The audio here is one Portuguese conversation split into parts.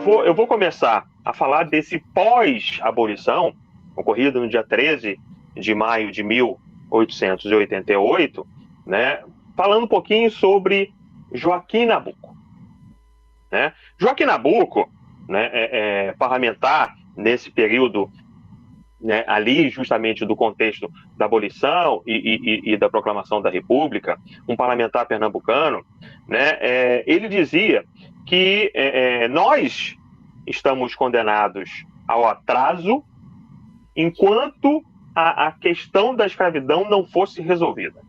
eu vou começar a falar desse pós-abolição, ocorrido no dia 13 de maio de 1888, né, falando um pouquinho sobre Joaquim Nabuco. Né? Joaquim Nabuco, né, parlamentar nesse período, né, ali justamente do contexto da abolição e da proclamação da República, um parlamentar pernambucano, né, ele dizia que nós estamos condenados ao atraso enquanto a questão da escravidão não fosse resolvida.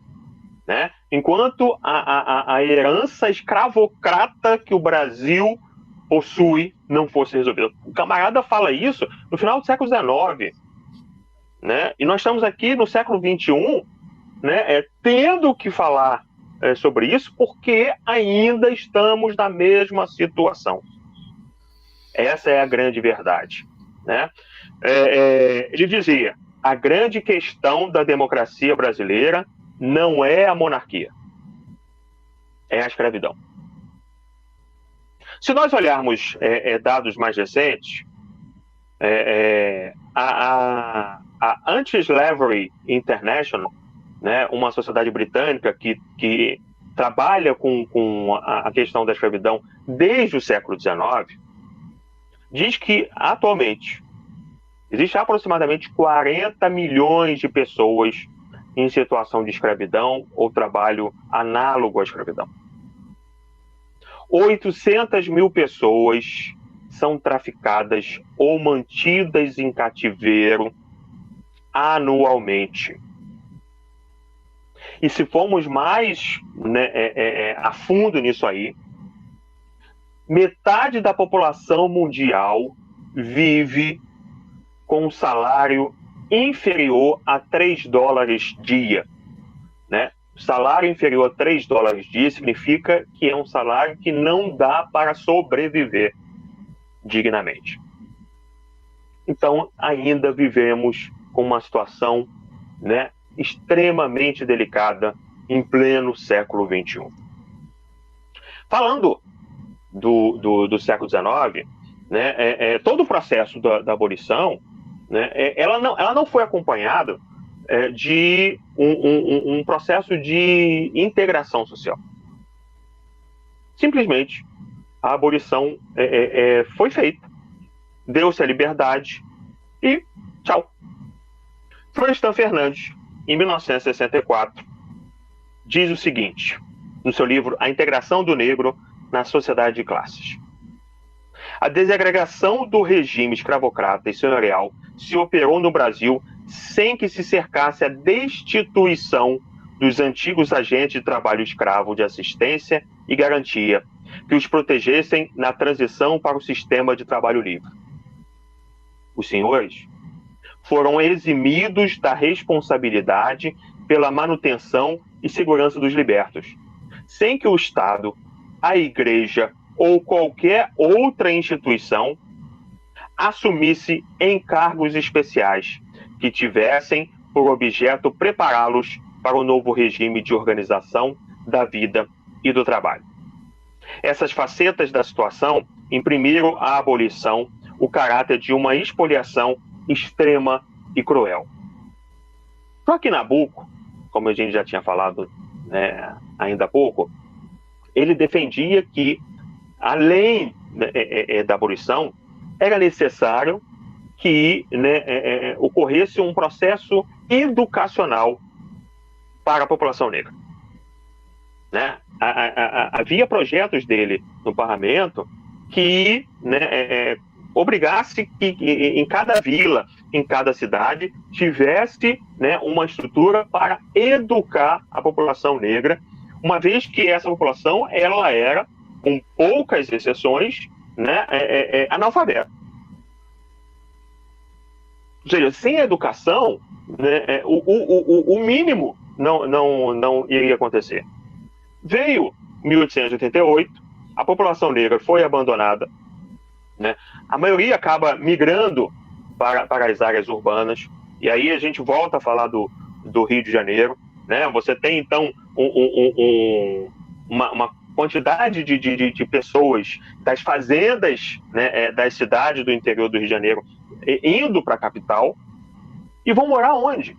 Né? Enquanto a herança escravocrata que o Brasil possui não fosse resolvida. O camarada fala isso no final do século XIX. Né? E nós estamos aqui no século XXI, né, tendo que falar sobre isso porque ainda estamos na mesma situação. Essa é a grande verdade. Né? Ele dizia: a grande questão da democracia brasileira não é a monarquia, é a escravidão. Se nós olharmos dados mais recentes, a Anti-Slavery International, né, uma sociedade britânica que trabalha com a questão da escravidão desde o século XIX, diz que, atualmente, existe aproximadamente 40 milhões de pessoas em situação de escravidão ou trabalho análogo à escravidão. 800 mil pessoas são traficadas ou mantidas em cativeiro anualmente. E se formos mais, né, a fundo nisso aí, metade da população mundial vive com um salário inferior a $3 dia. Né? Salário inferior a $3 dia significa que é um salário que não dá para sobreviver dignamente. Então, ainda vivemos com uma situação, né, extremamente delicada em pleno século XXI. Falando do século XIX, né, todo o processo da abolição, né, ela não foi acompanhada de um processo de integração social. Simplesmente, a abolição foi feita, deu-se a liberdade e tchau. Florestan Fernandes, em 1964, diz o seguinte, no seu livro A Integração do Negro na Sociedade de Classes: a desagregação do regime escravocrata e senhorial se operou no Brasil sem que se cercasse a destituição dos antigos agentes de trabalho escravo de assistência e garantia, que os protegessem na transição para o sistema de trabalho livre. Os senhores foram eximidos da responsabilidade pela manutenção e segurança dos libertos, sem que o Estado, a Igreja ou qualquer outra instituição assumisse encargos especiais que tivessem por objeto prepará-los para o novo regime de organização da vida e do trabalho. Essas facetas da situação imprimiram à abolição o caráter de uma expoliação extrema e cruel. Joaquim Nabuco, como a gente já tinha falado, né, ainda há pouco, ele defendia que, além da abolição, era necessário que, né, ocorresse um processo educacional para a população negra. Né? Havia projetos dele no parlamento que, né, obrigasse que em cada vila, em cada cidade, tivesse, né, uma estrutura para educar a população negra, uma vez que essa população ela era, com poucas exceções, né, analfabeta. Ou seja, sem educação, né, o mínimo não iria acontecer. Veio 1888, a população negra foi abandonada, né? A maioria acaba migrando para as áreas urbanas, e aí a gente volta a falar do Rio de Janeiro, né? Você tem, então, uma quantidade de pessoas das fazendas, né, das cidades do interior do Rio de Janeiro indo para a capital, e vão morar onde?